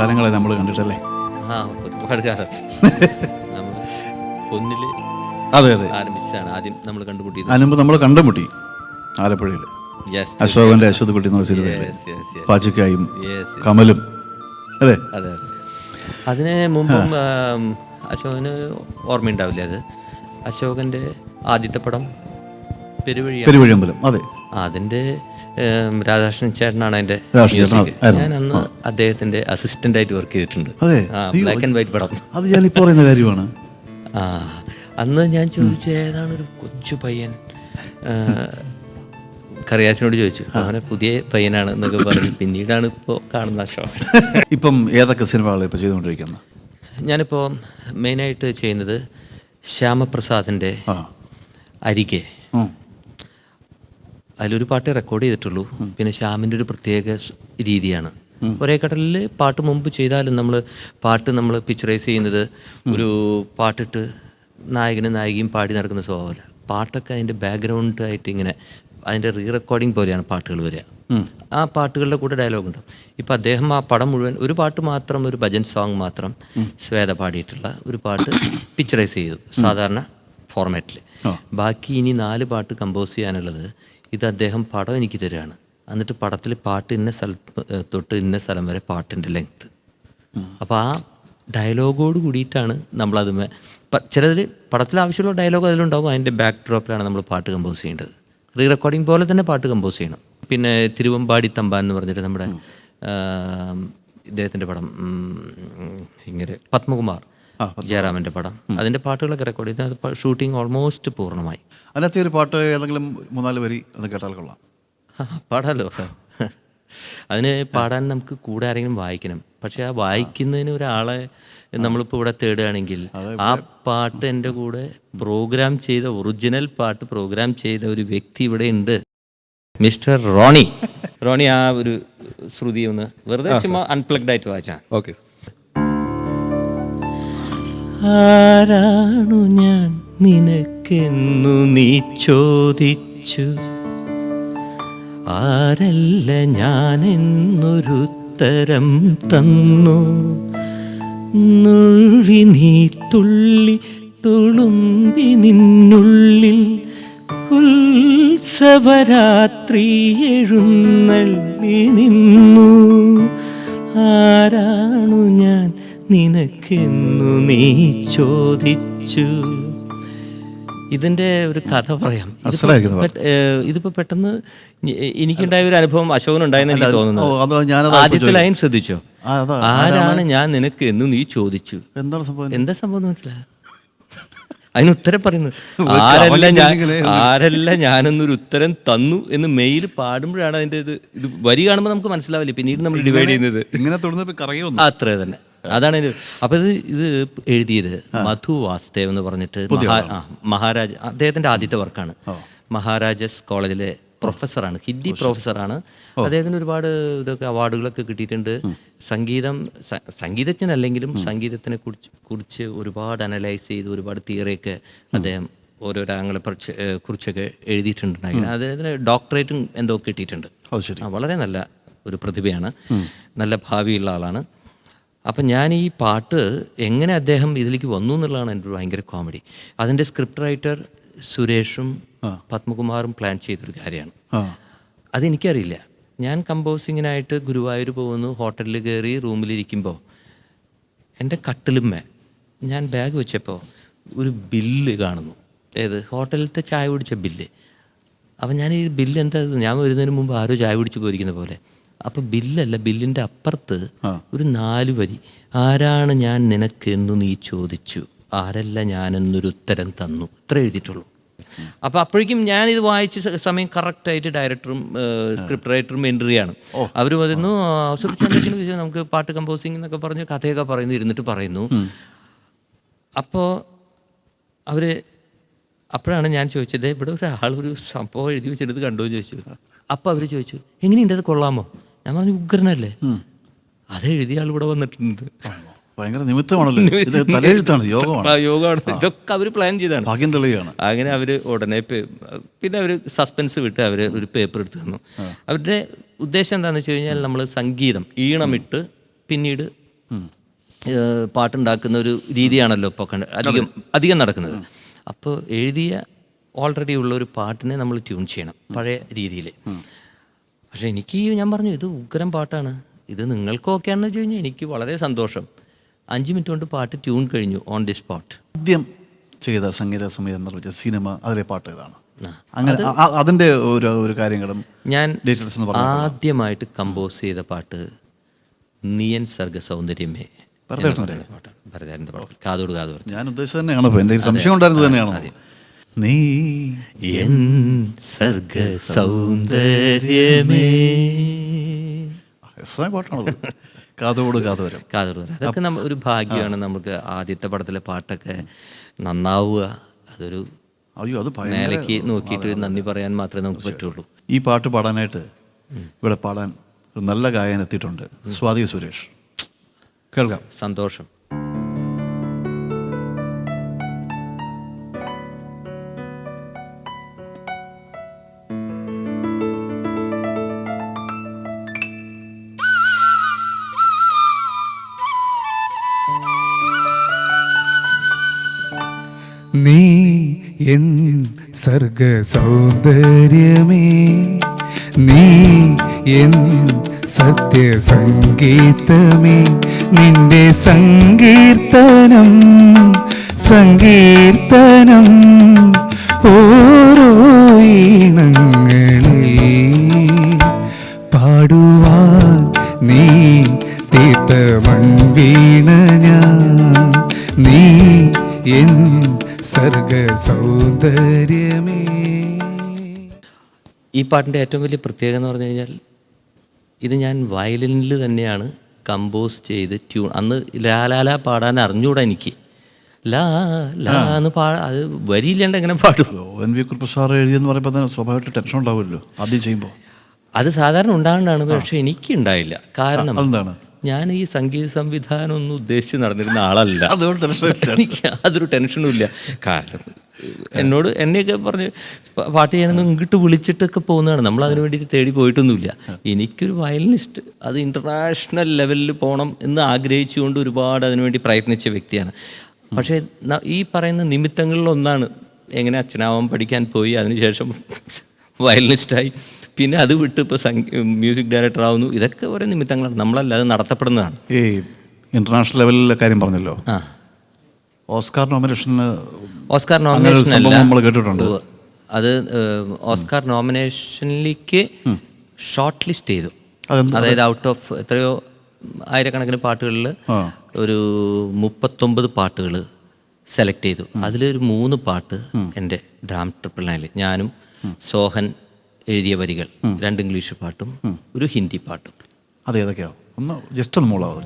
കാലങ്ങളായി നമ്മൾ കണ്ടിട്ടല്ലേ? ഒരുപാട് കാലം. നമ്മൾ പൊന്നിൽ അതെ അതെ ആരംഭിച്ചതാണ് ആദ്യം നമ്മൾ കണ്ടുമുട്ടിയത്. അതിനുമ്പ് നമ്മൾ കണ്ടുമുട്ടി ആലപ്പുഴയിൽ അശോകന്റെ അശ്വത് കുട്ടി എന്ന സിനിമയിലെ പാച്ചിക്കായും കമലും അല്ലേ? അതെ. അതിന് മുമ്പും അശോകന് ഓർമ്മയുണ്ടാവില്ലേ, അത് അശോകന്റെ ആദ്യത്തെ പടം പെരുവഴിയമ്പലം. അതെ, അതിന്റെ രാധാകൃഷ്ണൻ ചേട്ടനാണ് അതിന്റെ. ഞാൻ അന്ന് അദ്ദേഹത്തിന്റെ അസിസ്റ്റന്റ് ആയിട്ട് വർക്ക് ചെയ്തിട്ടുണ്ട്. ബ്ലാക്ക് ആൻഡ് വൈറ്റ് പടം. അത് ഞാനിപ്പോ പറയുന്ന കാര്യമാണ്. അന്ന് ഞാൻ ചോദിച്ചു, ഏതാണ് ഒരു കൊച്ചു പയ്യൻ, കറിയാച്ചനോട് ചോദിച്ചു. അവനെ പുതിയ പയ്യനാണ് എന്നൊക്കെ പറഞ്ഞു. പിന്നീടാണ് ഇപ്പോൾ കാണുന്ന അശോകൻ. ഇപ്പം ഏതൊക്കെ സിനിമകളാണ് ഇപ്പോൾ ചെയ്തുകൊണ്ടിരിക്കുന്നത്? ഞാനിപ്പോൾ മെയിനായിട്ട് ചെയ്യുന്നത് ശ്യാമപ്രസാദിൻ്റെ അരികെ. അതിലൊരു പാട്ട് റെക്കോർഡ് ചെയ്തിട്ടുള്ളൂ. പിന്നെ ശ്യാമിൻ്റെ ഒരു പ്രത്യേക രീതിയാണ്. ഒരേ കടലിൽ പാട്ട് മുമ്പ് ചെയ്താലും നമ്മൾ പിക്ചറൈസ് ചെയ്യുന്നത് ഒരു പാട്ടിട്ട് നായകനും നായികയും പാടി നടക്കുന്ന സ്വഭാവമല്ല. പാട്ടൊക്കെ അതിൻ്റെ ബാക്ക്ഗ്രൗണ്ട് ആയിട്ട് ഇങ്ങനെ അതിൻ്റെ റീ റെക്കോർഡിങ് പോലെയാണ് പാട്ടുകൾ വരിക. ആ പാട്ടുകളുടെ കൂടെ ഡയലോഗ് ഉണ്ടാവും. ഇപ്പം അദ്ദേഹം ആ പടം മുഴുവൻ ഒരു പാട്ട് മാത്രം, ഒരു ഭജൻ സോങ് മാത്രം ശ്വേത പാടിയിട്ടുള്ള ഒരു പാട്ട് പിക്ചറൈസ് ചെയ്തു സാധാരണ ഫോർമാറ്റിൽ. ബാക്കി ഇനി 4 പാട്ട് കമ്പോസ് ചെയ്യാനുള്ളത് ഇത് അദ്ദേഹം പടം എനിക്ക് തരികയാണ്. എന്നിട്ട് പടത്തിൽ പാട്ട് ഇന്ന സ്ഥലത്ത് തൊട്ട് ഇന്ന സ്ഥലം വരെ പാട്ടിൻ്റെ ലെങ്ത്ത്. അപ്പോൾ ആ ഡയലോഗോട് കൂടിയിട്ടാണ് നമ്മളതുമേ ചിലതിൽ പടത്തിൽ ആവശ്യമുള്ള ഡയലോഗ് അതിലുണ്ടാവും. അതിൻ്റെ ബാക്ക് ഡ്രോപ്പിലാണ് നമ്മൾ പാട്ട് കമ്പോസ് ചെയ്യേണ്ടത്. റീ റെക്കോർഡിങ് പോലെ തന്നെ പാട്ട് കമ്പോസ് ചെയ്യണം. പിന്നെ തിരുവമ്പാടി തമ്പാൻ എന്ന് പറഞ്ഞിട്ട് നമ്മുടെ ഇദ്ദേഹത്തിൻ്റെ പടം, ഇങ്ങനെ പത്മകുമാർ ജയറാമിൻ്റെ പടം, അതിൻ്റെ പാട്ടുകളൊക്കെ റെക്കോർഡ് ചെയ്ത് അത് ഷൂട്ടിങ് ഓൾമോസ്റ്റ് പൂർണ്ണമായി. അതിനകത്ത് ഒരു പാട്ട് ഏതെങ്കിലും 3-4 വരി അത് കേട്ടാൽ കൊള്ളാം. പാടാലോ. അതിന് പാടാൻ നമുക്ക് കൂടെ ആരെങ്കിലും വായിക്കണം. പക്ഷെ ആ വായിക്കുന്നതിന് ഒരാളെ നമ്മളിപ്പോൾ ഇവിടെ തേടുകയാണെങ്കിൽ ആ പാട്ട് എൻ്റെ കൂടെ പ്രോഗ്രാം ചെയ്ത, ഒറിജിനൽ പാട്ട് പ്രോഗ്രാം ചെയ്ത ഒരു വ്യക്തി ഇവിടെ ഉണ്ട്, മിസ്റ്റർ റോണി. റോണി ആ ഒരു ശ്രുതി ഒന്ന് വെറുതെ ചുമ്മാ അൺപ്ലഗ്ഡ് ആയിട്ട് വായിച്ചാൽ. ഓക്കെ. ആരാണു ഞാൻ നിനക്കെന്നു നീ ചോദിച്ചു, ആരല്ല ഞാനെന്നൊരുത്തരം തന്നു, നുള്ളി നീ തുള്ളി തുളുമ്പി നിന്നുള്ളിൽ ഉത്സവരാത്രി എഴുന്നള്ളി നിന്നു, ആരാണു ഞാൻ നിനക്കെന്നു നീ ചോദിച്ചു. ഇതിൻ്റെ ഒരു കഥ പറയാം. ഇതിപ്പോ പെട്ടെന്ന് എനിക്കുണ്ടായ ഒരു അനുഭവം അശോകനുണ്ടായെന്ന് എനിക്ക് തോന്നുന്നു. ആദ്യത്തെ ലൈൻ ശ്രദ്ധിച്ചോ? ആരാണ് ഞാൻ നിനക്ക് എന്ന് നീ ചോദിച്ചു. എന്താ സംഭവം മനസ്സിലായ? അതിന് ഉത്തരം പറയുന്നത് ആരല്ല ഞാനെന്നൊരു ഉത്തരം തന്നു എന്ന് മെയിൽ പാടുമ്പോഴാണ് അതിൻ്റെ ഇത് വരി കാണുമ്പോൾ നമുക്ക് മനസ്സിലാവില്ല. പിന്നീട് നമ്മൾ ഡിവൈഡ് ചെയ്യുന്നത് അത്ര തന്നെ. അതാണ് ഇത്. അപ്പം ഇത് എഴുതിയത് മധു വാസുദേവ് എന്ന് പറഞ്ഞിട്ട് മഹാരാജ്, അദ്ദേഹത്തിൻ്റെ ആദ്യത്തെ വർക്കാണ്. മഹാരാജാസ് കോളേജിലെ പ്രൊഫസറാണ്, ഹിന്ദി പ്രൊഫസറാണ്. അദ്ദേഹത്തിന് ഒരുപാട് ഇതൊക്കെ അവാർഡുകളൊക്കെ കിട്ടിയിട്ടുണ്ട്. സംഗീതജ്ഞനല്ലെങ്കിലും സംഗീതത്തിനെ കുറിച്ച് ഒരുപാട് അനലൈസ് ചെയ്ത് ഒരുപാട് തിയറിയൊക്കെ അദ്ദേഹം ഓരോരോ ആംഗിളെ കുറിച്ചൊക്കെ എഴുതിയിട്ടുണ്ടായിരുന്നു. അദ്ദേഹത്തിന് ഡോക്ടറേറ്റും എന്തോ കിട്ടിയിട്ടുണ്ട്. വളരെ നല്ല ഒരു പ്രതിഭയാണ്, നല്ല ഭാവിയുള്ള ആളാണ്. അപ്പം ഞാൻ ഈ പാട്ട് എങ്ങനെ അദ്ദേഹം ഇതിലേക്ക് വന്നു എന്നുള്ളതാണ് എൻ്റെ ഭയങ്കര കോമഡി. അതിൻ്റെ സ്ക്രിപ്റ്റ് റൈറ്റർ സുരേഷും പത്മകുമാറും പ്ലാൻ ചെയ്തൊരു കാര്യമാണ്. അതെനിക്കറിയില്ല. ഞാൻ കമ്പോസിങ്ങിനായിട്ട് ഗുരുവായൂർ പോകുന്നു, ഹോട്ടലിൽ കയറി റൂമിലിരിക്കുമ്പോൾ എൻ്റെ കട്ടിലുമ്മേ ഞാൻ ബാഗ് വെച്ചപ്പോൾ ഒരു ബില്ല് കാണുന്നു. ഏത് ഹോട്ടലിലത്തെ ചായ കുടിച്ച ബില്ല്. അപ്പം ഞാൻ ഈ ബില്ല് എന്താ, ഞാൻ വരുന്നതിന് മുമ്പ് ആരോ ചായ കുടിച്ച് പോയിരിക്കുന്ന പോലെ. അപ്പം ബില്ലല്ല, ബില്ലിൻ്റെ അപ്പുറത്ത് ഒരു 4 വരി, ആരാണ് ഞാൻ നിനക്കെന്നു നീ ചോദിച്ചു, ആരല്ല ഞാനെന്നൊരു ഉത്തരം തന്നു, ഇത്ര എഴുതിയിട്ടുള്ളൂ. അപ്പോൾ അപ്പോഴേക്കും ഞാനിത് വായിച്ച സമയം കറക്റ്റായിട്ട് ഡയറക്ടറും സ്ക്രിപ്റ്റ് റൈറ്ററും എൻട്രിയാണ്. അവർ പറയുന്നു നമുക്ക് പാട്ട് കമ്പോസിങ് എന്നൊക്കെ പറഞ്ഞ് കഥയൊക്കെ പറയുന്നു, ഇരുന്നിട്ട് പറയുന്നു. അപ്പോൾ അപ്പോഴാണ് ഞാൻ ചോദിച്ചത്, ഇവിടെ ഒരു സംഭവം എഴുതി വെച്ചെടുത്ത് കണ്ടോ എന്ന് ചോദിച്ചു. അപ്പോൾ അവർ ചോദിച്ചു, എങ്ങനെയുണ്ട്, അത് കൊള്ളാമോ? ഞാൻ പറഞ്ഞു, ഉഗ്രനല്ലേ. അത് എഴുതിയ ആൾ ഇവിടെ വന്നിട്ടുണ്ട്. ഭയങ്കര നിമിത്തമാണല്ലോ, യോഗമാണ്. ഇതൊക്കെ അവർ പ്ലാൻ ചെയ്താണ്. അങ്ങനെ അവർ ഉടനെ പിന്നെ അവർ സസ്പെൻസ് വിട്ട് അവർ ഒരു പേപ്പർ എടുത്ത് തന്നു. അവരുടെ ഉദ്ദേശം എന്താണെന്ന് വെച്ച് കഴിഞ്ഞാൽ നമ്മൾ സംഗീതം ഈണമിട്ട് പിന്നീട് പാട്ടുണ്ടാക്കുന്ന ഒരു രീതിയാണല്ലോ ഇപ്പോൾ അധികം നടക്കുന്നത്. അപ്പോൾ എഴുതിയ ഓൾറെഡി ഉള്ള ഒരു പാട്ടിനെ നമ്മൾ ട്യൂൺ ചെയ്യണം പഴയ രീതിയിൽ. പക്ഷേ ഞാൻ പറഞ്ഞു ഇത് ഉഗ്രം പാട്ടാണ്, ഇത് നിങ്ങൾക്ക് ഓക്കെ ആണെന്ന് വെച്ച് കഴിഞ്ഞാൽ എനിക്ക് വളരെ സന്തോഷം. 5 മിനിറ്റ് കൊണ്ട് പാട്ട് ട്യൂൺ കഴിഞ്ഞു ഓൺ ദി സ്പോട്ട്. ആദ്യം ചെയ്ത സംഗീത സംവിധാനം നിർമ്മിച്ച സിനിമ, അതിലെ പാട്ട് ഏതാണ്? അങ്ങനെ അതിൻ്റെ ഒരു കാര്യങ്ങളും ഞാൻ ആദ്യമായിട്ട് കമ്പോസ് ചെയ്ത പാട്ട് നീയൻ സർഗ സൗന്ദര്യമേ ഭരതേട്ടൻ്റെ പാട്ട്, കാതോട് കാതോട്. ഞാൻ ഉദ്ദേശിച്ചത് തന്നെയാണ്, എൻ്റെ സംശയം ഉണ്ടായിരുന്നത് തന്നെയാണ്. നീ എൻ സർഗ സൗന്ദര്യമേ പാട്ടാണത്. കാതോട് കാതോരം. അതൊക്കെ ഒരു ഭാഗ്യമാണ് നമുക്ക്. ആദ്യത്തെ പടത്തിലെ പാട്ടൊക്കെ നന്നാവുക അതൊരു മേലേക്ക് നോക്കിയിട്ട് നന്ദി പറയാൻ മാത്രമേ നമുക്ക് പറ്റുള്ളൂ. ഈ പാട്ട് പാടാനായിട്ട് ഇവിടെ പാടാൻ ഒരു നല്ല ഗായകൻ എത്തിയിട്ടുണ്ട്, സ്വാതി സുരേഷ്. കേൾക്കാം. സന്തോഷം. നീ എൻ സർഗ സൗന്ദര്യമേ, നീ എൻ സത്യ സംഗീതമേ, നിന്റെ സങ്കീർത്തനം സങ്കീർത്തനം ഓരോ ഈണങ്ങളിൽ പാടുവാൻ നീ തീർത്ത മൺവീണ ഞാൻ, നീ എൻ സർഗ സൗന്ദര്യമേ. ഈ പാട്ടിൻ്റെ ഏറ്റവും വലിയ പ്രത്യേകത എന്ന് പറഞ്ഞു കഴിഞ്ഞാൽ ഇത് ഞാൻ വയലിനിൽ തന്നെയാണ് കമ്പോസ് ചെയ്ത് ട്യൂൺ. അന്ന് ലാലാല പാടാൻ അറിഞ്ഞൂടാ എനിക്ക്. ലാ ലാ എന്ന് അത് വരിയില്ലാണ്ട് എങ്ങനെ പാടും? ONV കുറുപ്പ് സാർ എഴുതിയെന്ന് പറയുമ്പോൾ തന്നെ സ്വാഭാവികമായിട്ട് ടെൻഷൻ ഉണ്ടാവുമല്ലോ ആദ്യം ചെയ്യുമ്പോൾ. അത് സാധാരണ ഉണ്ടാകേണ്ടതാണ്, പക്ഷെ എനിക്ക് ഉണ്ടായില്ല. കാരണം എന്താണ്? ഞാൻ ഈ സംഗീത സംവിധാനം ഒന്നും ഉദ്ദേശിച്ച് നടന്നിരുന്ന ആളല്ല. എനിക്ക് യാതൊരു ടെൻഷനും ഇല്ല. കാരണം എന്നെയൊക്കെ പറഞ്ഞ് പാട്ട് ചെയ്യാനൊന്നും ഇങ്ങോട്ട് വിളിച്ചിട്ടൊക്കെ പോകുന്നതാണ്. നമ്മൾ അതിനു വേണ്ടി തേടി പോയിട്ടൊന്നുമില്ല. എനിക്കൊരു വയലിനിസ്റ്റ്, അത് ഇൻ്റർനാഷണൽ ലെവലിൽ പോകണം എന്ന് ആഗ്രഹിച്ചുകൊണ്ട് ഒരുപാട് അതിനുവേണ്ടി പ്രയത്നിച്ച വ്യക്തിയാണ്. പക്ഷേ ഈ പറയുന്ന നിമിത്തങ്ങളിലൊന്നാണ് എങ്ങനെ അച്ഛനാവാൻ പഠിക്കാൻ പോയി, അതിനുശേഷം വയലിനിസ്റ്റായി, പിന്നെ അത് വിട്ട് ഇപ്പോൾ മ്യൂസിക് ഡയറക്ടർ ആവുന്നു. ഇതൊക്കെ ഓരോ നിമിത്തങ്ങളാണ്, നമ്മളല്ല അത് നടത്തപ്പെടുന്നതാണ്. ഈ ഇൻ്റർനാഷണൽ ലെവലിലെ കാര്യം പറഞ്ഞല്ലോ, ഓസ്കാർ നോമിനേഷനല്ല, അത് ഓസ്കാർ നോമിനേഷനിലേക്ക് ഷോർട്ട് ലിസ്റ്റ് ചെയ്തു. അതായത് ഔട്ട് ഓഫ് എത്രയോ ആയിരക്കണക്കിന് പാട്ടുകളിൽ ഒരു 39 പാട്ടുകൾ സെലക്ട് ചെയ്തു. അതിലൊരു 3 പാട്ട് എൻ്റെ ഡാം ട്രിപ്പിൾ നൈനിൽ ഞാനും സോഹൻ എഴുതിയ വരികൾ, 2 ഇംഗ്ലീഷ് പാട്ടും 1 ഹിന്ദി പാട്ടും. അതേതൊക്കെയാ? ഒന്ന് ജസ്റ്റ് ഒന്ന് മോളാവും.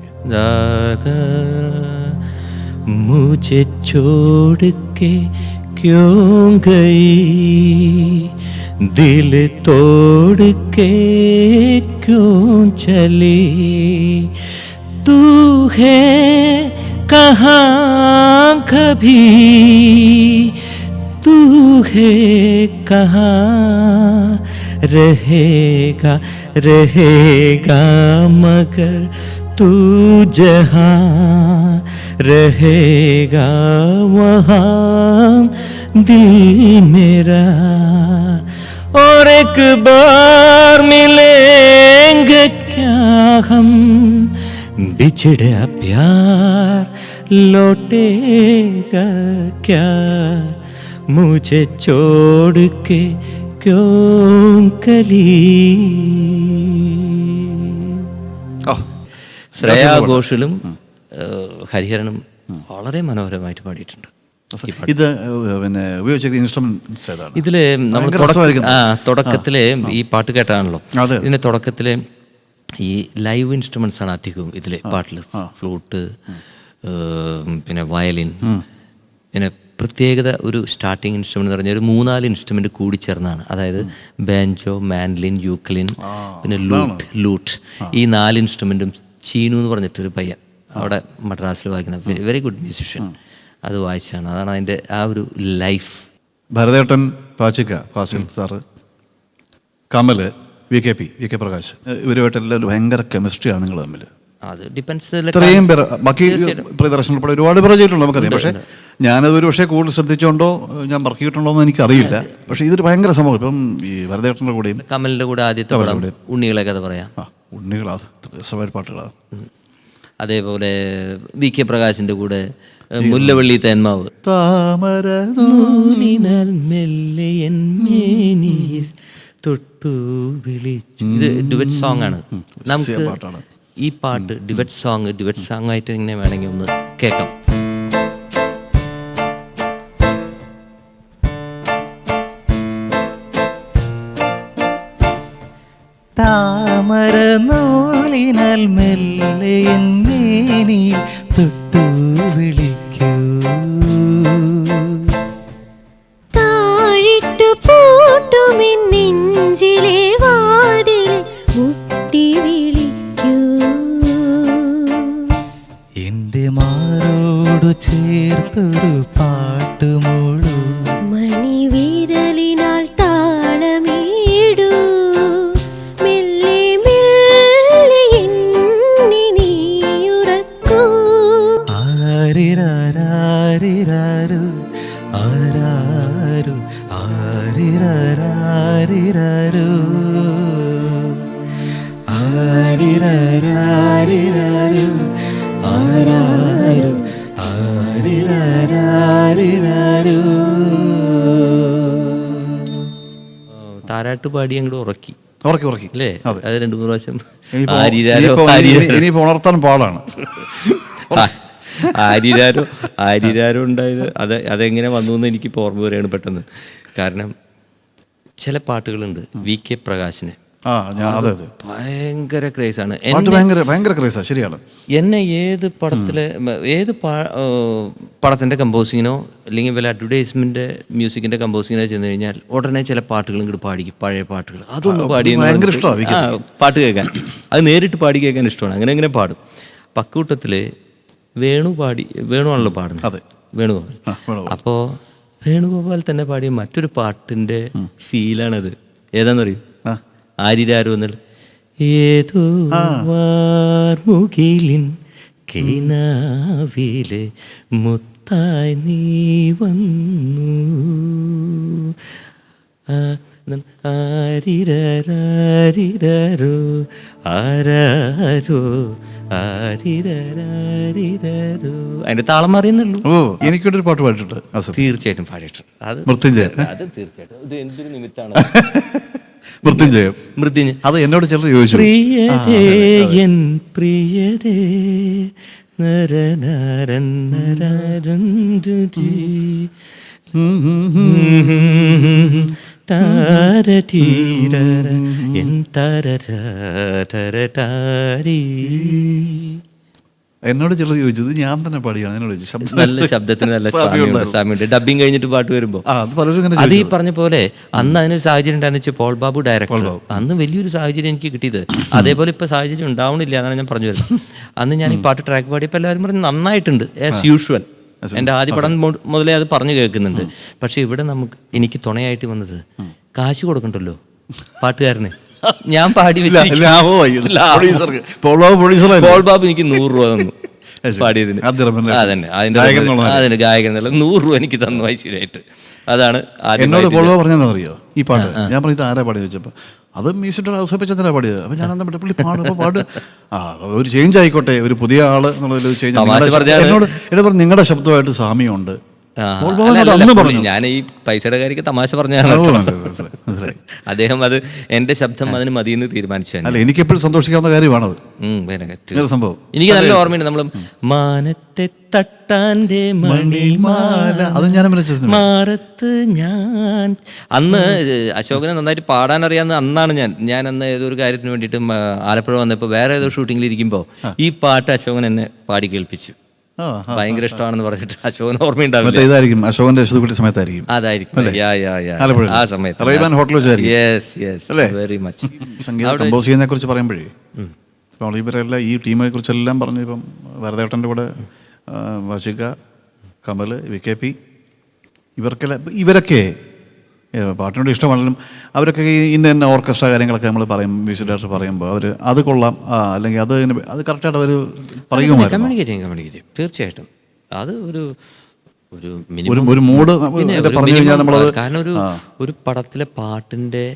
मुझे छोड़ के क्यों गई, दिल तोड़ के क्यों चली, तू है कहाँ कभी, तू है कहाँ, रहेगा रहेगा मगर तू जहाँ रहेगा वहाँ दिल मेरा, और एक बार मिलेंगे क्या हम, बिछड़ा प्यार लौटेगा क्या, मुझे छोड़ के क्यों कली. ശ്രേയാ ഘോഷലും ഹരിഹരനും വളരെ മനോഹരമായിട്ട് പാടിയിട്ടുണ്ട്. ഇത് പിന്നെ ഉപയോഗിച്ചിരിക്കുന്ന ഇൻസ്ട്രുമെന്റ്സ് ഏതാണ്? ഇതില് നമ്മൾ തുടക്കത്തില് ഈ പാട്ട് കേട്ടാണല്ലോ, ഇതിന്റെ തുടക്കത്തില് ഈ ലൈവ് ഇൻസ്ട്രുമെന്റ്സ് ആണ് അധികവും ഇതിലെ പാട്ടില്. ഫ്ലൂട്ട്, പിന്നെ വയലിൻ, പിന്നെ പ്രത്യേകത ഒരു സ്റ്റാർട്ടിങ് ഇൻസ്ട്രുമെന്റ് എന്ന് പറഞ്ഞാൽ ഒരു 3-4 ഇൻസ്ട്രുമെന്റ് കൂടി ചേർന്നാണ്. അതായത് ബാൻജോ, മാൻഡലിൻ, യൂക്കലിൻ, പിന്നെ ലൂട്ട്. ഈ 4 ഇൻസ്ട്രുമെന്റും ചീനു എന്ന് പറഞ്ഞിട്ടൊരു പയ്യൻ അവിടെ മദ്രാസിൽ വായിക്കുന്ന വെരി ഗുഡ് മ്യൂസിഷ്യൻ അത് വായിച്ചാണ്. അതാണ് അതിൻ്റെ ആ ഒരു ലൈഫ്. ഭരതേട്ടൻ, Pachikka Fazil sir, Kamal, V K Prakash, ഇവരുമായിട്ട് എല്ലാവരും ഭയങ്കര കെമിസ്ട്രിയാണ് നിങ്ങൾ തമ്മിൽ. അത് ഡിപ്പെൻസ്. ഇത്രയും പേര് ബാക്കി പ്രിയദർശൻ ഉൾപ്പെടെ ഒരുപാട് പേര് ചെയ്തിട്ടുണ്ട് നമുക്കറിയാം. പക്ഷേ ഞാനതൊരു പക്ഷേ കൂടുതൽ ശ്രദ്ധിച്ചുകൊണ്ടോ ഞാൻ വർക്ക് ചെയ്തിട്ടുണ്ടോ എന്ന് എനിക്കറിയില്ല. പക്ഷേ ഇതൊരു ഭയങ്കര സംഭവം. ഇപ്പം ഈ ഭരതേട്ടൻ്റെ കൂടെയും കമലിൻ്റെ കൂടെ ആദ്യത്തെ പടം ഉണ്ണികളെ കഥ പറയാം. ഉണ്ണികളാ രസമായ പാട്ടുകളാണ്. അതേപോലെ വി കെ പ്രകാശിൻ്റെ കൂടെ മുല്ലവള്ളി തേന്മാവ്. താമര തൊട്ടു വിളിച്ചു. ഇത് ഡുവറ്റ് സോങ് ആണ്. നമുക്ക് ഈ പാട്ട് ഡുവറ്റ് സോങ് ആയിട്ട് ഇങ്ങനെ വേണമെങ്കിൽ ഒന്ന് കേൾക്കാം. താമര നൂലിനാൽ മെല്ലെ എൻ മേനിയിൽ തൊട്ടു വിളിക്കൂ. താഴിട്ടു പൂട്ടുമെൻ നെഞ്ചിലെ വാതിൽ മുട്ടി വിളിക്കൂ. എന്റെ മാറോടു ചേർത്തൊരു പാട്ടുമൂളൂ. മണിവിരലിനാൽ താളമീടൂ. മെല്ലെ മെല്ലെ എന്നെ നീയുറക്കൂ. ആരിരാരാരിരാരു ആരാരു ആരിരാരാരിരാരു ആരിരാരാരിരാരു ആരാരു ആരിരാരാരിരാരു. താരാട്ട് പാടി അങ്ങോട്ട് ഉറക്കി അല്ലേ? അതെ. അത് 2-3 പ്രാവശ്യം ഇനിയിപ്പോ ഉണർത്താൻ പാടാണ്. ആരിരാരോ ഉണ്ടായത് അതെങ്ങനെ വന്നു എന്ന് എനിക്കിപ്പോൾ ഓർമ്മ വരികയാണ് പെട്ടെന്ന്. കാരണം ചില പാട്ടുകളുണ്ട് വി കെ പ്രകാശിന് ഭയങ്കര ക്രേസാണ്. ശരിയാണ്. എന്നെ ഏത് പടത്തിൻ്റെ കമ്പോസിങ്ങിനോ അല്ലെങ്കിൽ വല്ല അഡ്വർടൈസ്മെന്റ് മ്യൂസിക്കിന്റെ കമ്പോസിങ്ങിനോ ചെന്ന് കഴിഞ്ഞാൽ ഉടനെ ചില പാട്ടുകൾ ഇങ്ങോട്ട് പാടിക്കും. പഴയ പാട്ടുകൾ അതൊന്നും പാടി പാട്ട് കേൾക്കാൻ, അത് നേരിട്ട് പാടി കേൾക്കാൻ ഇഷ്ടമാണ്. അങ്ങനെ പാടും. പക്കൂട്ടത്തില് വേണുവാണല്ലോ പാടുന്നത്. വേണുഗോപാൽ. അപ്പോൾ വേണുഗോപാൽ തന്നെ പാടിയ മറ്റൊരു പാട്ടിന്റെ ഫീലാണത്. ഏതാണെന്നറിയും? ആരിരാരോ എന്നുള്ള ഏതോ വാർമുകിലിൻ കിനാവിലെ മുത്തായി നീ വന്നു. ആരിരാരോ ആരാരോ ആരിരാരോ. അതിന്റെ താളം അറിയുന്നുള്ളൂ. എനിക്കൊരു പാട്ട് പാടിയിട്ടുണ്ട്. തീർച്ചയായിട്ടും പാടിയിട്ടുണ്ട്. അത് തീർച്ചയായിട്ടും ഇത് എന്തൊരു നിമിത്താണ്. മൃത്യുഞ്ജയം. അത് എന്നോട് ചിലർ ചോദിച്ചു. പ്രിയതേ എൻ പ്രിയതേ നരനരനരന്തുതി താരതീരര എൻ തരതരതാരി. എന്നോട് ചിലർ ചോദിച്ചത് ഞാൻ തന്നെ പാടിയാണ്. എന്നോട് ചോദിച്ചു. നല്ല ശബ്ദത്തിന് നല്ല സാമ്യമുണ്ട്. ഡബിങ് കഴിഞ്ഞിട്ട് പാട്ട് വരുമ്പോൾ അത് ഈ പറഞ്ഞ പോലെ അന്ന് അതിനൊരു സാഹചര്യം ഉണ്ടായെന്ന് വെച്ചാൽ പോൾ ബാബു ഡയറക്ടർ. അന്ന് വലിയൊരു സാഹചര്യം എനിക്ക് കിട്ടിയത്. അതേപോലെ ഇപ്പൊ സാഹചര്യം ഉണ്ടാവണില്ല എന്നാണ് ഞാൻ പറഞ്ഞു വരുന്നത്. അന്ന് ഞാൻ ഈ പാട്ട് ട്രാക്ക് പാടിയപ്പോൾ എല്ലാവരും പറഞ്ഞു നന്നായിട്ടുണ്ട് ആസ് യൂഷ്വൽ. എൻ്റെ ആദ്യ പടം മുതലേ അത് പറഞ്ഞു കേൾക്കുന്നുണ്ട്. പക്ഷെ ഇവിടെ എനിക്ക് തുണയായിട്ട് വന്നത് കാശ് കൊടുക്കണ്ടല്ലോ പാട്ടുകാരന്. ഞാൻ പാടി പോൾ ബാബു എനിക്ക് 100 രൂപ തന്നു പാടിയതിന്. അതന്നെ അതിന്റെ ഗായകൻ 100 രൂപ എനിക്ക് തന്നു ഐശ്വര്യമായിട്ട്. അതാണ് എന്നോട് പോൾ ബാബു പറഞ്ഞറിയോ ഈ പാട്ട്? ഞാൻ പറഞ്ഞു ഇത് ആരാ പാടി ചോദിച്ചപ്പോൾ അത് മ്യൂസിക് ഔസേപ്പച്ചന്ദ്രനാ പാടിയത്. അപ്പം ഞാൻ എന്താ പുള്ളി പാട്ട് ഒരു ചേഞ്ച് ആയിക്കോട്ടെ, ഒരു പുതിയ ആള് എന്നുള്ളതിൽ ചേഞ്ച്. എന്നോട് പറഞ്ഞു നിങ്ങളുടെ ശബ്ദമായിട്ട് സാമ്യമുണ്ട്. ഞാൻ ഈ പൈസയുടെ കാര്യക്ക് തമാശ പറഞ്ഞാണ്. അദ്ദേഹം അത് എന്റെ ശബ്ദം അതിന് മതിയെന്ന് തീരുമാനിച്ചു. എനിക്കെപ്പോഴും സന്തോഷിക്കാവുന്ന കാര്യമാണത് സംഭവം. എനിക്ക് നല്ല ഓർമ്മയുണ്ട്. നമ്മൾ മാനത്തെ തട്ടാന്റെ മണിമാല അത് ഞാൻ മാറത്ത് ഞാൻ അന്ന് അശോകനെ നന്നായിട്ട് പാടാൻ അറിയാവുന്ന അന്നാണ് ഞാൻ അന്ന് ഏതൊരു കാര്യത്തിന് വേണ്ടിയിട്ട് ആലപ്പുഴ വന്നപ്പോൾ വേറെ ഏതോ ഷൂട്ടിങ്ങിൽ ഇരിക്കുമ്പോൾ ഈ പാട്ട് അശോകൻ എന്നെ പാടി കേൾപ്പിച്ചു. ഭയങ്കര ഇഷ്ടമാണെന്ന് പറഞ്ഞിട്ട് അശോകൻ ഓർമ്മയുണ്ടാവില്ല. അശോകന്റെ സമയത്തായിരിക്കും. അതായിരിക്കും ആ സമയത്ത് വെരി മച്ച്. കമ്പോസ് ചെയ്യുന്നതിനെ കുറിച്ച് പറയുമ്പോഴേ ഇവരെല്ലാം ഈ ടീമിനെ കുറിച്ചെല്ലാം പറഞ്ഞു. ഇപ്പം ഭരതേട്ടൻ്റെ കൂടെ വാശിക, കമൽ, VKP ഇവരൊക്കെ പാട്ടിനോട് ഇഷ്ടമാണെങ്കിലും അവരൊക്കെ ഈ ഇന്ന ഓർക്കസ്ട്ര കാര്യങ്ങളൊക്കെ നമ്മൾ പറയും, മ്യൂസിക് ഡയറക്ടർ പറയുമ്പോൾ അവർ അത് കൊള്ളാം, അല്ലെങ്കിൽ അത് കറക്റ്റായിട്ട് അവർ പറയുമായിരുന്നു. കമ്മ്യൂണിക്കേറ്റ് തീർച്ചയായിട്ടും. അത് ഒരു മിനിമം ഒരു മൂഡ് പറഞ്ഞു കഴിഞ്ഞാൽ നമ്മൾ, കാരണം ഒരു പടത്തിലെ പാട്ടിൻ്റെ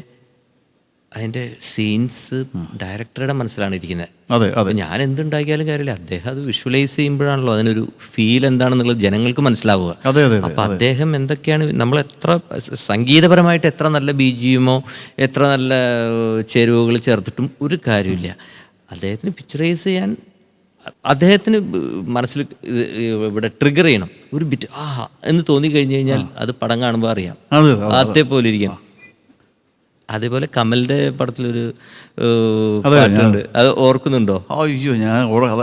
അതിൻ്റെ സീൻസ് ഡയറക്ടറുടെ മനസ്സിലാണ് ഇരിക്കുന്നത്. അതെ അതെ. ഞാൻ എന്തുണ്ടാക്കിയാലും കാര്യമില്ല, അദ്ദേഹം അത് വിഷ്വലൈസ് ചെയ്യുമ്പോഴാണല്ലോ അതിനൊരു ഫീൽ എന്താണെന്നുള്ളത് ജനങ്ങൾക്ക് മനസ്സിലാവുക. അതെ അതെ. അപ്പം അദ്ദേഹം എന്തൊക്കെയാണ്, നമ്മൾ എത്ര സംഗീതപരമായിട്ട് എത്ര നല്ല ബിജിഎമ്മോ എത്ര നല്ല ചേരുവകൾ ചേർത്തിട്ടും ഒരു കാര്യമില്ല. അദ്ദേഹത്തിന് പിക്ചറൈസ് ചെയ്യാൻ, അദ്ദേഹത്തിന് മനസ്സിൽ ഇവിടെ ട്രിഗർ ചെയ്യണം ഒരു ബിറ്റ് എന്ന് തോന്നിക്കഴിഞ്ഞ് കഴിഞ്ഞാൽ അത് പടം കാണുമ്പോൾ അറിയാം, അതേപോലെ ഇരിക്കണം. അതേപോലെ കമലിന്റെ പടത്തിലൊരു പാട്ടുണ്ട്, അത് ഓർക്കുന്നുണ്ടോ? അയ്യോ, ഞാൻ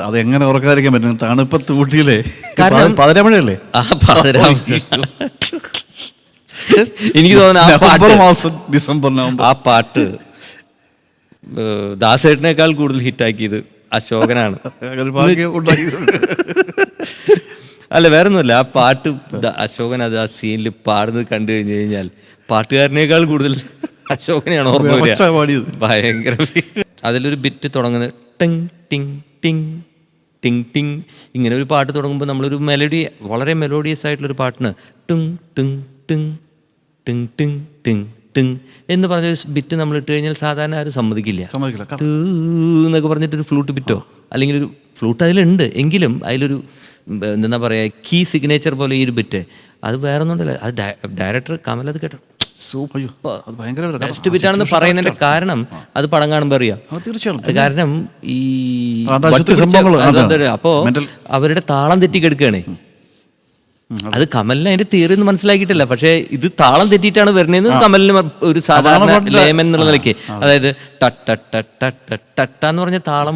അത് എങ്ങനെ ഓർക്കാതിരിക്കാൻ പറ്റും? തണുപ്പത്ത് ഊട്ടിയില്ലേ, 13 മണിയല്ലേ? എനിക്ക് തോന്നുന്നു ഡിസംബർ ആ പാട്ട് ദാസേട്ടനേക്കാൾ കൂടുതൽ ഹിറ്റാക്കിയത് അശോകനാണ്. അല്ല, വേറൊന്നുമല്ല, ആ പാട്ട് അശോകൻ അത് ആ സീനിൽ പാടുന്നത് കണ്ടു കഴിഞ്ഞു കഴിഞ്ഞാൽ പാട്ടുകാരനേക്കാൾ കൂടുതൽ അശോകനെയാണ് ഓർമ്മ വരിക. ഭയങ്കര. അതിലൊരു ബിറ്റ് തുടങ്ങുന്നത് ടിങ് ടിങ് ടിങ് ടിങ് ടിങ്, ഇങ്ങനെ ഒരു പാട്ട് തുടങ്ങുമ്പോൾ നമ്മളൊരു മെലഡി, വളരെ മെലോഡിയസ് ആയിട്ടുള്ളൊരു പാട്ടിന് ടിങ് ടിങ് ടിങ് ടിങ് ടിങ് ടിങ് ടിങ് എന്ന് പറഞ്ഞൊരു ബിറ്റ് നമ്മൾ ഇട്ട് കഴിഞ്ഞാൽ സാധാരണ ആരും സമ്മതിക്കില്ല. എന്നൊക്കെ പറഞ്ഞിട്ടൊരു ഫ്ലൂട്ട് ബിറ്റോ അല്ലെങ്കിൽ ഒരു ഫ്ലൂട്ട് അതിലുണ്ട് എങ്കിലും അതിലൊരു എന്താ പറയുക, കീ സിഗ്നേച്ചർ പോലെ ഈ ഒരു ബിറ്റ്, അത് വേറെ ഒന്നുമില്ല. അത് ഡയറക്ടർ കമൽ അത് കേട്ടോ സൂപ്പർ ബെസ്റ്റ് ബിറ്റാണെന്ന് പറയുന്നതിന്റെ കാരണം അത് പടം കാണുമ്പോൾ അറിയാം. കാരണം ഈ അപ്പോ അവരുടെ താളം തെറ്റി കിടക്കുകയാണേ. അത് കമലിന് അതിന്റെ തിയറി ഒന്നും മനസ്സിലാക്കിയിട്ടില്ല, പക്ഷെ ഇത് താളം തെറ്റിയിട്ടാണ് വരുന്നതെന്ന് കമലിന് ഒരു സാധാരണ ലേമൻ എന്നുള്ള നിലയ്ക്ക്, അതായത് ടട്ടാന്ന് പറഞ്ഞ താളം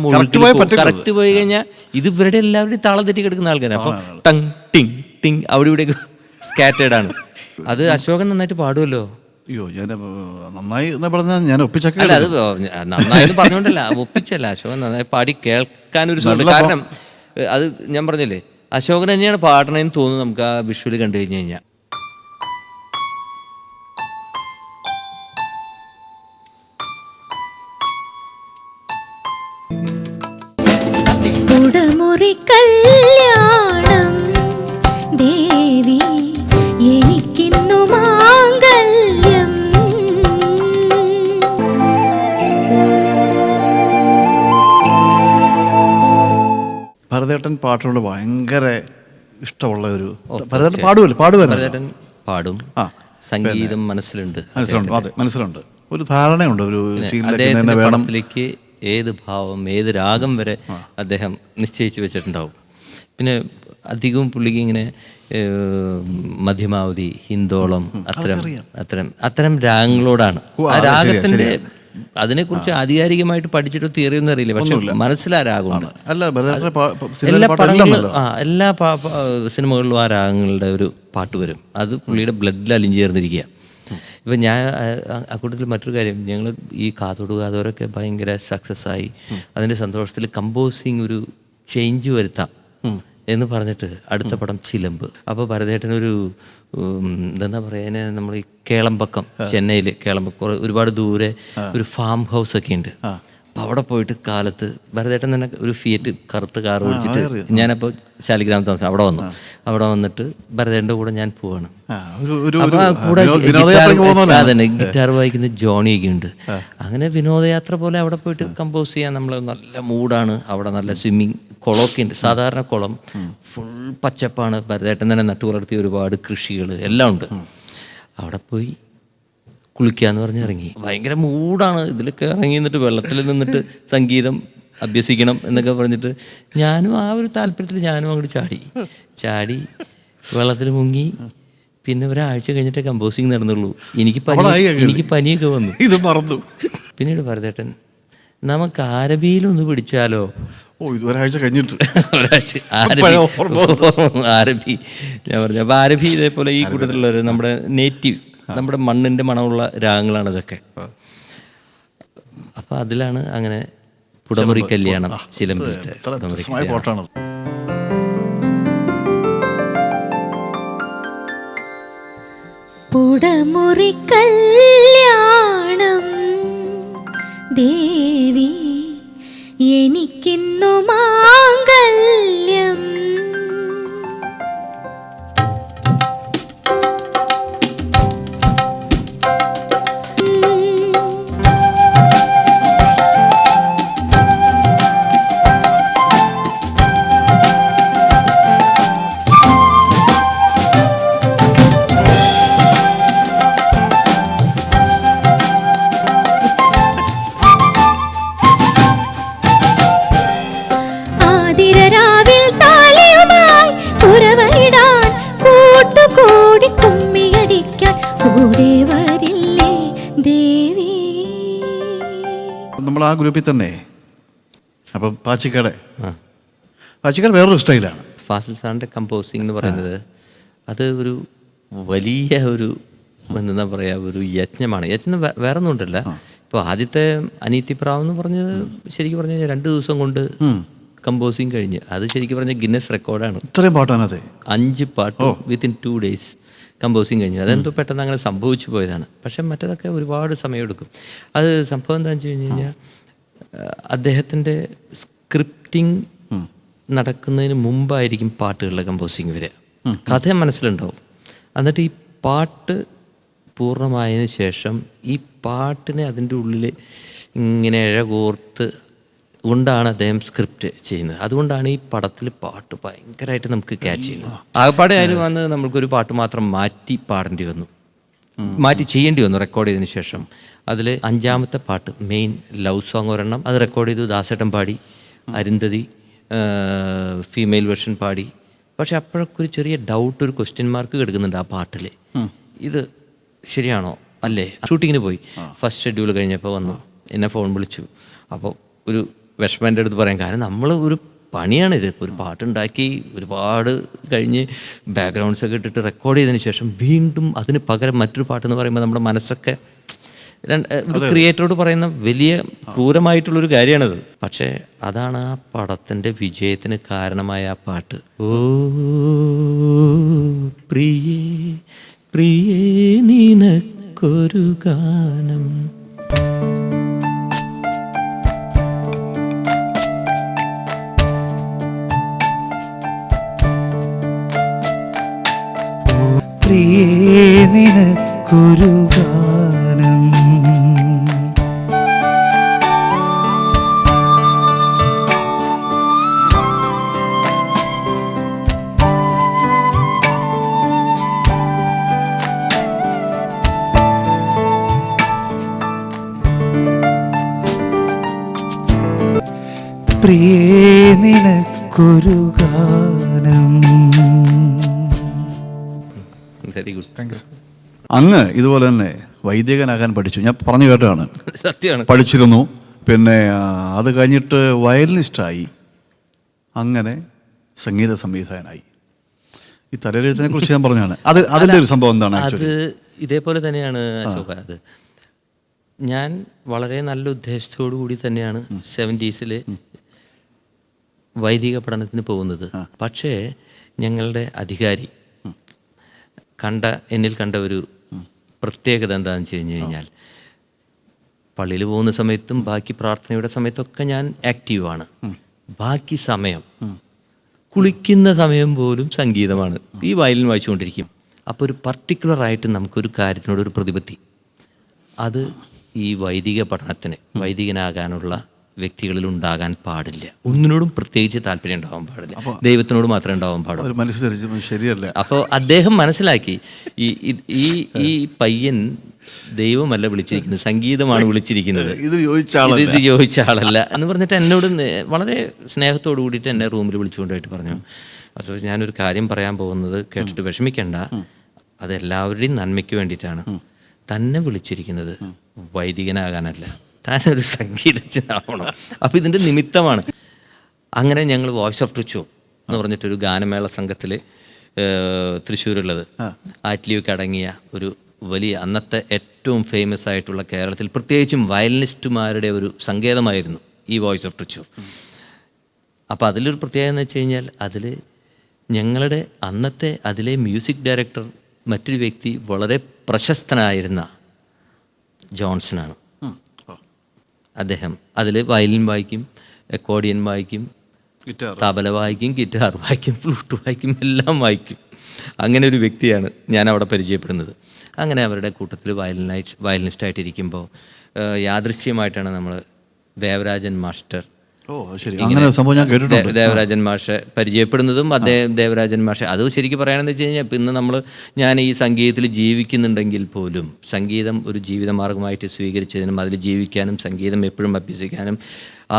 കറക്റ്റ് പോയി കഴിഞ്ഞാൽ ഇത് ഇവരുടെ എല്ലാവരുടെയും താളം തെറ്റി കിടക്കുന്ന ആൾക്കാരാണ്. അപ്പൊ ടങ് ടിങ് ടിങ് അവിടെ ഇവിടെ സ്കാറ്റേഡ് ആണ്. അത് അശോകൻ നന്നായിട്ട് പാടുമല്ലോ. അയ്യോ, ഞാൻ നന്നായി പറഞ്ഞാൽ ഞാൻ ഒപ്പിച്ചല്ല, അത് നന്നായി പറഞ്ഞോണ്ടല്ല, ഒപ്പിച്ചല്ല, അശോകൻ നന്നായി പാടി കേൾക്കാനൊരു സുഖം. കാരണം അത് ഞാൻ പറഞ്ഞില്ലേ, അശോകൻ തന്നെയാണ് പാടണേന്ന് തോന്നുന്നു നമുക്ക് ആ വിഷ്വല് കണ്ടു കഴിഞ്ഞു കഴിഞ്ഞാൽ. കുടമുറി കല്യാണം ദേവി എനിക്കിന്നു മാംഗല്യം. ഭരതേട്ടൻ പാട്ടിനോട് ഭയങ്കര ഇഷ്ടമുള്ള ഒരു ഭരതേട്ടൻ പാടും, സംഗീതം മനസ്സിലുണ്ട്. അതെ, മനസ്സിലുണ്ട്, ഒരു ധാരണയുണ്ട്. ഒരു പടത്തിലേക്ക് ഏത് ഭാവം, ഏത് രാഗം വരെ അദ്ദേഹം നിശ്ചയിച്ച് വെച്ചിട്ടുണ്ടാവും. പിന്നെ അധികവും പുള്ളിക്ക് ഇങ്ങനെ മധ്യമാവധി, ഹിന്ദോളം, അത്തരം രാഗങ്ങളോടാണ്. ആ രാഗത്തിന്റെ അതിനെക്കുറിച്ച് ആധികാരികമായിട്ട് പഠിച്ചിട്ടോ തിയറി ഒന്നും അറിയില്ല, പക്ഷെ മനസ്സിലാരാകുന്നുണ്ട്. എല്ലാ സിനിമകളിലും ആ രാഗങ്ങളുടെ ഒരു പാട്ട് വരും, അത് പുള്ളിയുടെ ബ്ലഡിൽ അലിഞ്ഞു ചേർന്നിരിക്കുക. ഇപ്പം ഞാൻ അക്കൂട്ടത്തിൽ മറ്റൊരു കാര്യം, ഞങ്ങൾ ഈ കാതോട് കാതോരൊക്കെ ഭയങ്കര സക്സസ് ആയി, അതിൻ്റെ സന്തോഷത്തിൽ കമ്പോസിങ് ഒരു ചേഞ്ച് വരുത്താം എന്ന് പറഞ്ഞിട്ട് അടുത്ത പടം ചിലമ്പ്. അപ്പോൾ ഭരതേട്ടനൊരു എന്താ പറയുക, നമ്മൾ ഈ കേളമ്പക്കം, ചെന്നൈയിൽ കേളമ്പക്കം ഒരുപാട് ദൂരെ ഒരു ഫാം ഹൗസ് ഒക്കെ ഉണ്ട്. അപ്പം അവിടെ പോയിട്ട് കാലത്ത് ഭരതേട്ടൻ തന്നെ ഒരു ഫിയറ്റ് കറുത്ത കാർ ഓടിച്ചിട്ട്, ഞാനപ്പോൾ ശാലിഗ്രാമ താമസം അവിടെ വന്നിട്ട് ഭരതേട്ടൻ്റെ കൂടെ ഞാൻ പോവാണ്. അപ്പോൾ കൂടെ അതന്നെ ഗിറ്റാർ വായിക്കുന്ന ജോണിയൊക്കെ ഉണ്ട്. അങ്ങനെ വിനോദയാത്ര പോലെ അവിടെ പോയിട്ട് കമ്പോസ് ചെയ്യാൻ നമ്മൾ നല്ല മൂഡാണ്. അവിടെ നല്ല സ്വിമ്മിങ് കുളമൊക്കെ ഉണ്ട്, സാധാരണ കുളം, ഫുൾ പച്ചപ്പാണ്. ഭരതേട്ടൻ തന്നെ നട്ടു വളർത്തിയ ഒരുപാട് കൃഷികൾ എല്ലാം ഉണ്ട്. അവിടെ പോയി കുളിക്കാന്ന് പറഞ്ഞ് ഇറങ്ങി. ഭയങ്കര മൂടാണ്. ഇതിലൊക്കെ ഇറങ്ങി നിന്നിട്ട് വെള്ളത്തിൽ നിന്നിട്ട് സംഗീതം അഭ്യസിക്കണം എന്നൊക്കെ പറഞ്ഞിട്ട് ഞാനും ആ ഒരു താല്പര്യത്തിൽ ഞാനും അങ്ങോട്ട് ചാടി വെള്ളത്തിൽ മുങ്ങി. പിന്നെ ഒരാഴ്ച കഴിഞ്ഞിട്ടേ കമ്പോസിങ് നടന്നുള്ളൂ. എനിക്ക് പനിയൊക്കെ വന്നു, ഇത് മറന്നു. പിന്നീട് ഭരതേട്ടൻ നമുക്ക് അറബിയിലൊന്ന് പിടിച്ചാലോ? ഒരാഴ്ച കഴിഞ്ഞിട്ട് അറബി ഞാൻ പറഞ്ഞു. അപ്പോൾ അറബി ഇതേപോലെ ഈ കൂട്ടത്തിലുള്ളവർ നമ്മുടെ നേറ്റീവ്, നമ്മുടെ മണ്ണിൻ്റെ മണമുള്ള രാഗങ്ങളാണ് ഇതൊക്കെ. അപ്പം അതിലാണ് അങ്ങനെ കുടമുറി കല്യാണം ചിലമ്പിലത്തെ പാട്ടാണ്. കുടമുറിക്കല്യാണം ദേവി എനിക്കിന്നു മാംഗല്യം. ആതിരരാവിൽ താലിയുമായി കുരവയിടാൻ കൂട്ടുകൂടി കുമ്മിയടിക്കാൻ കൂടെ വരില്ലേ ദേവി. നമ്മൾ ആ ഗ്രൂപ്പിൽ തന്നെ. അപ്പം പാച്ചിക്കാട് വേറൊരു സ്റ്റൈലാണ്. ഫാസിൽ സാറിൻ്റെ കമ്പോസിങ് എന്ന് പറയുന്നത് അത് ഒരു വലിയ ഒരു എന്താ പറയുക ഒരു യജ്ഞമാണ്. യജ്ഞം വേറെ ഒന്നും ഉണ്ടല്ല. ഇപ്പോൾ ആദ്യത്തെ അനീതിപ്രാവ് എന്ന് പറഞ്ഞത് ശരിക്കും പറഞ്ഞു കഴിഞ്ഞാൽ 2 ദിവസം കൊണ്ട് കമ്പോസിങ് കഴിഞ്ഞ് അത് ശരിക്കും പറഞ്ഞാൽ ഗിന്നസ് റെക്കോർഡാണ്. ഇത്രയും പാട്ടാണ് അത്. 5 പാട്ട് വിത്തിൻ 2 days കമ്പോസിങ് കഴിഞ്ഞു. അതെന്തോ പെട്ടെന്ന് അങ്ങനെ സംഭവിച്ചു പോയതാണ്. പക്ഷെ മറ്റേതൊക്കെ ഒരുപാട് സമയമെടുക്കും. അത് സംഭവം എന്താണെന്ന് വെച്ച് കഴിഞ്ഞ് കഴിഞ്ഞാൽ അദ്ദേഹത്തിൻ്റെ സ്ക്രിപ്റ്റിംഗ് നടക്കുന്നതിന് മുമ്പായിരിക്കും പാട്ടുകളുടെ കമ്പോസിങ് വരിക. കഥ മനസ്സിലുണ്ടാവും. എന്നിട്ട് ഈ പാട്ട് പൂർണ്ണമായതിനു ശേഷം ഈ പാട്ടിനെ അതിൻ്റെ ഉള്ളിൽ ഇങ്ങനെ ഇഴകോർത്ത് കൊണ്ടാണ് അദ്ദേഹം സ്ക്രിപ്റ്റ് ചെയ്യുന്നത്. അതുകൊണ്ടാണ് ഈ പടത്തിൽ പാട്ട് ഭയങ്കരമായിട്ട് നമുക്ക് ക്യാച്ച് ചെയ്യുന്നത്. ആകപ്പാടെ ആയാലും വന്ന് നമ്മൾക്കൊരു പാട്ട് മാത്രം മാറ്റി പാടേണ്ടി വന്നു, മാറ്റി ചെയ്യേണ്ടി വന്നു റെക്കോർഡ് ചെയ്തതിന് ശേഷം. അതിൽ 5ാമത്തെ പാട്ട് മെയിൻ ലവ് സോങ് ഒരെണ്ണം അത് റെക്കോർഡ് ചെയ്തു. ദാസേട്ടൻ പാടി, അരുന്ധതി ഫീമെയിൽ വെർഷൻ പാടി. പക്ഷെ അപ്പോഴൊക്കെ ഒരു ചെറിയ ഡൗട്ട്, ഒരു ക്വസ്റ്റ്യൻ മാർക്ക് കിടക്കുന്നുണ്ട് ആ പാട്ടിൽ. ഇത് ശരിയാണോ അല്ലേ? ഷൂട്ടിങ്ങിന് പോയി. ഫസ്റ്റ് ഷെഡ്യൂൾ കഴിഞ്ഞപ്പോൾ വന്നു, എന്നെ ഫോൺ വിളിച്ചു. അപ്പോൾ ഒരു വിഷമം എൻ്റെ അടുത്ത് പറയാം. കാരണം നമ്മൾ ഒരു പണിയാണിത്. ഒരു പാട്ടുണ്ടാക്കി ഒരുപാട് കഴിഞ്ഞ് ബാക്ക്ഗ്രൗണ്ട്സൊക്കെ ഇട്ടിട്ട് റെക്കോർഡ് ചെയ്തതിന് ശേഷം വീണ്ടും അതിന് പകരം മറ്റൊരു പാട്ടെന്ന് പറയുമ്പോൾ നമ്മുടെ മനസ്സൊക്കെ ഒരു ക്രിയേറ്ററോട് പറയുന്ന വലിയ ക്രൂരമായിട്ടുള്ളൊരു കാര്യമാണത്. പക്ഷേ അതാണ് ആ പടത്തിൻ്റെ വിജയത്തിന് കാരണമായ ആ പാട്ട്. ഓ പ്രിയേ പ്രിയേ നിനക്കൊരു ഗാനം. പ്രിയേ നിനക്കൊരു ഗാനം. പ്രിയേ നിനക്കൊരു ഗാനം. Very good. അങ്ങ് ഇതുപോലെ തന്നെ വൈദികനാകാൻ പഠിച്ചു. ഞാൻ പറഞ്ഞു കേട്ടതാണ്, സത്യമാണ്. പഠിച്ചിരുന്നു. പിന്നെ അത് കഴിഞ്ഞിട്ട് വയലിനിസ്റ്റായി, അങ്ങനെ സംഗീത സംവിധായകനായി. ഈ തലരെഴുത്തിനെ കുറിച്ച് ഞാൻ പറഞ്ഞാണ്. അതിൻ്റെ ഒരു സംഭവം എന്താണ്? അത് ഇതേപോലെ തന്നെയാണ് അശോക. അത് ഞാൻ വളരെ നല്ല ഉദ്ദേശത്തോടു കൂടി തന്നെയാണ് 70s വൈദിക പഠനത്തിന് പോകുന്നത്. പക്ഷേ ഞങ്ങളുടെ അധികാരി എന്നിൽ കണ്ട ഒരു പ്രത്യേകത എന്താണെന്ന് വെച്ച് കഴിഞ്ഞ് കഴിഞ്ഞാൽ, പള്ളിയിൽ പോകുന്ന സമയത്തും ബാക്കി പ്രാർത്ഥനയുടെ സമയത്തൊക്കെ ഞാൻ ആക്റ്റീവാണ്. ബാക്കി സമയം, കുളിക്കുന്ന സമയം പോലും സംഗീതമാണ്. ഈ വയലിൻ വായിച്ചുകൊണ്ടിരിക്കും. അപ്പോൾ ഒരു പർട്ടിക്കുലറായിട്ട് നമുക്കൊരു കാര്യത്തിനോട് ഒരു പ്രതിപത്തി, അത് ഈ വൈദിക പഠനത്തിന് വൈദികനാകാനുള്ള വ്യക്തികളിൽ ഉണ്ടാകാൻ പാടില്ല. ഒന്നിനോടും പ്രത്യേകിച്ച് താല്പര്യം ഉണ്ടാവാൻ പാടില്ല. ദൈവത്തിനോട് മാത്രമേ ഉണ്ടാവാൻ പാടുള്ളൂ. ശരിയല്ല. അപ്പോൾ അദ്ദേഹം മനസ്സിലാക്കി ഈ പയ്യൻ ദൈവമല്ല വിളിച്ചിരിക്കുന്നത്, സംഗീതമാണ് വിളിച്ചിരിക്കുന്നത്, ഇത് ചോദിച്ച ആളല്ല എന്ന് പറഞ്ഞിട്ട് എന്നോട് വളരെ സ്നേഹത്തോടു കൂടിയിട്ട് എന്നെ റൂമിൽ വിളിച്ചുകൊണ്ടായിട്ട് പറഞ്ഞു, അപ്പോൾ ഞാനൊരു കാര്യം പറയാൻ പോകുന്നത് കേട്ടിട്ട് വിഷമിക്കണ്ട, അതെല്ലാവരുടെയും നന്മയ്ക്ക് വേണ്ടിയിട്ടാണ്. തന്നെ വിളിച്ചിരിക്കുന്നത് വൈദികനാകാനല്ല, താനൊരു സംഗീതജ്ഞനാവണം. അപ്പോൾ ഇതിൻ്റെ നിമിത്തമാണ്. അങ്ങനെ ഞങ്ങൾ വോയിസ് ഓഫ് ട്രൂത്ത് എന്ന് പറഞ്ഞിട്ടൊരു ഗാനമേള സംഘത്തിൽ തൃശ്ശൂരുള്ളത്, ആറ്റ്ലിയൊക്കെ അടങ്ങിയ ഒരു വലിയ അന്നത്തെ ഏറ്റവും ഫേമസ് ആയിട്ടുള്ള കേരളത്തിൽ പ്രത്യേകിച്ചും വയലിനിസ്റ്റുമാരുടെ ഒരു സങ്കേതമായിരുന്നു ഈ വോയിസ് ഓഫ് ട്രൂത്ത്. അപ്പോൾ അതിലൊരു പ്രത്യേകത എന്ന് വെച്ച് കഴിഞ്ഞാൽ, അതിൽ ഞങ്ങളുടെ അന്നത്തെ അതിലെ മ്യൂസിക് ഡയറക്ടർ മറ്റൊരു വ്യക്തി വളരെ പ്രശസ്തനായിരുന്ന ജോൺസനാണ്. അദ്ദേഹം അതിൽ വയലിൻ വായിക്കും, അക്കോർഡിയൻ വായിക്കും, തബല വായിക്കും, ഗിറ്റാർ വായിക്കും, ഫ്ലൂട്ട് വായിക്കും, എല്ലാം വായിക്കും. അങ്ങനെ ഒരു വ്യക്തിയാണ് ഞാൻ അവിടെ പരിചയപ്പെടുന്നത്. അങ്ങനെ അവരുടെ കൂട്ടത്തിൽ വയലിനിസ്റ്റായിട്ടിരിക്കുമ്പോൾ യാദൃശ്യമായിട്ടാണ് നമ്മൾ ദേവരാജൻ മാസ്റ്റർ ദേവരാജൻ മാഷെ പരിചയപ്പെടുന്നതും. ദേവരാജൻ മാഷെ അത് ശരിക്കും പറയുകയാണെന്ന് വെച്ച് കഴിഞ്ഞാൽ ഇന്ന് ഞാൻ ഈ സംഗീതത്തിൽ ജീവിക്കുന്നുണ്ടെങ്കിൽ പോലും സംഗീതം ഒരു ജീവിതമാർഗമായിട്ട് സ്വീകരിച്ചതിനും അതിൽ ജീവിക്കാനും സംഗീതം എപ്പോഴും അഭ്യസിക്കാനും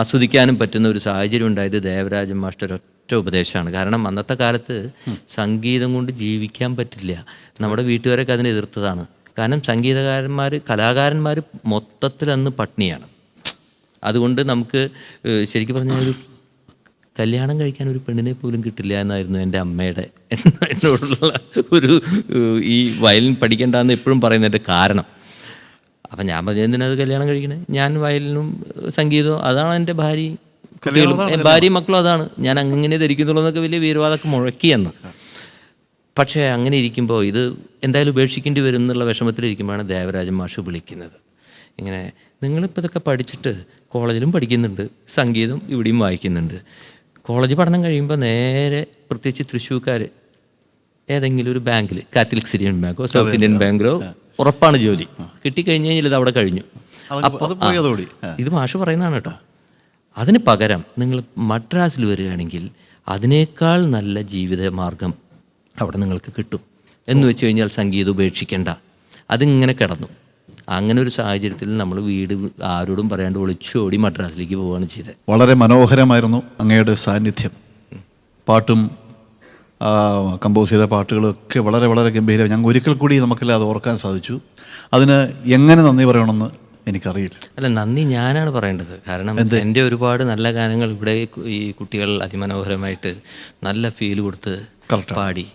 ആസ്വദിക്കാനും പറ്റുന്ന ഒരു സാഹചര്യം ഉണ്ടായത് ദേവരാജൻ മാസ്റ്റർ ഒറ്റ ഉപദേശമാണ്. കാരണം അന്നത്തെ കാലത്ത് സംഗീതം കൊണ്ട് ജീവിക്കാൻ പറ്റില്ല. നമ്മുടെ വീട്ടുകാരൊക്കെ അതിനെ എതിർത്തതാണ്. കാരണം കലാകാരന്മാർ മൊത്തത്തിൽ അന്ന് പട്ടിണിയാണ്. അതുകൊണ്ട് നമുക്ക് ശരിക്കും പറഞ്ഞാൽ ഒരു കല്യാണം കഴിക്കാൻ ഒരു പെണ്ണിനെ പോലും കിട്ടില്ല എന്നായിരുന്നു എൻ്റെ അമ്മയുടെ എന്നോടുള്ള ഒരു ഈ വയലിൻ പഠിക്കേണ്ടെന്ന് എപ്പോഴും പറയുന്നതിൻ്റെ കാരണം. അപ്പം ഞാൻ പറഞ്ഞു എന്തിനത് കല്യാണം കഴിക്കണേ, ഞാൻ വയലിനും സംഗീതവും അതാണ് എൻ്റെ ഭാര്യയും മക്കളും അതാണ്, ഞാൻ അങ്ങനെ ധരിക്കുന്നുള്ളൂ എന്നൊക്കെ വലിയ വീരവാദമൊക്കെ മുഴക്കിയെന്ന്. പക്ഷേ അങ്ങനെ ഇരിക്കുമ്പോൾ ഇത് എന്തായാലും ഉപേക്ഷിക്കേണ്ടി വരും എന്നുള്ള വിഷമത്തിലിരിക്കുമ്പോഴാണ് ദേവരാജൻ മാഷ് വിളിക്കുന്നത്. ഇങ്ങനെ നിങ്ങളിപ്പോൾ ഇതൊക്കെ പഠിച്ചിട്ട് കോളേജിലും പഠിക്കുന്നുണ്ട്, സംഗീതം ഇവിടെയും വായിക്കുന്നുണ്ട്. കോളേജ് പഠനം കഴിയുമ്പോൾ നേരെ പ്രത്യേകിച്ച് തൃശ്ശൂർക്കാർ ഏതെങ്കിലും ഒരു ബാങ്കിൽ, കാത്തലിക് സിറിയൻ ബാങ്കോ സൗത്ത് ഇന്ത്യൻ ബാങ്കിലോ ഉറപ്പാണ് ജോലി. കിട്ടിക്കഴിഞ്ഞ് കഴിഞ്ഞാൽ ഇത് അവിടെ കഴിഞ്ഞു. അപ്പോൾ ഇത് മാഷ് പറയുന്നതാണ് കേട്ടോ. അതിന് പകരം നിങ്ങൾ മദ്രാസിൽ വരികയാണെങ്കിൽ അതിനേക്കാൾ നല്ല ജീവിത മാർഗം അവിടെ നിങ്ങൾക്ക് കിട്ടും എന്ന് വെച്ച് കഴിഞ്ഞാൽ സംഗീതം ഉപേക്ഷിക്കേണ്ട. അതിങ്ങനെ കിടന്നു. അങ്ങനെ ഒരു സാഹചര്യത്തിൽ നമ്മൾ വീട് ആരോടും പറയാണ്ട് ഒളിച്ചോടി മദ്രാസിലേക്ക് പോവുകയാണ് ചെയ്തത്. വളരെ മനോഹരമായിരുന്നു അങ്ങയുടെ സാന്നിധ്യം. പാട്ടും കമ്പോസ് ചെയ്ത പാട്ടുകളൊക്കെ വളരെ വളരെ ഗംഭീരം. ഞങ്ങൾ ഒരിക്കൽ കൂടി നമുക്കെല്ലാം അത് ഓർക്കാൻ സാധിച്ചു. അതിന് എങ്ങനെ നന്ദി പറയണമെന്ന് എനിക്കറിയില്ല. അല്ല, നന്ദി ഞാനാണ് പറയേണ്ടത്. കാരണം എൻ്റെ ഒരുപാട് നല്ല ഗാനങ്ങൾ ഇവിടെ ഈ കുട്ടികൾ അതിമനോഹരമായിട്ട് നല്ല ഫീൽ കൊടുത്ത് പാടി.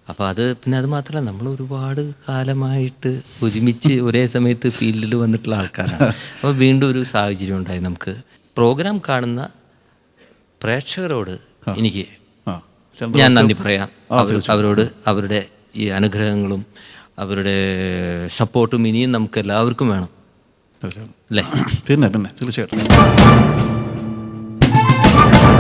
അപ്പോൾ അത് പിന്നെ അത് മാത്രമല്ല, നമ്മൾ ഒരുപാട് കാലമായിട്ട് ഒരുമിച്ച് ഒരേ സമയത്ത് ഫീൽഡിൽ വന്നിട്ടുള്ള ആൾക്കാരാണ്. അപ്പോൾ വീണ്ടും ഒരു സാഹചര്യം ഉണ്ടായി. നമുക്ക് പ്രോഗ്രാം കാണുന്ന പ്രേക്ഷകരോട് എനിക്ക് ഞാൻ നന്ദി പറയാം. അവരോട് അവരുടെ ഈ അനുഗ്രഹങ്ങളും അവരുടെ സപ്പോർട്ടും ഇനിയും നമുക്ക് എല്ലാവർക്കും വേണം അല്ലേ? പിന്നെ തീർച്ചയായിട്ടും.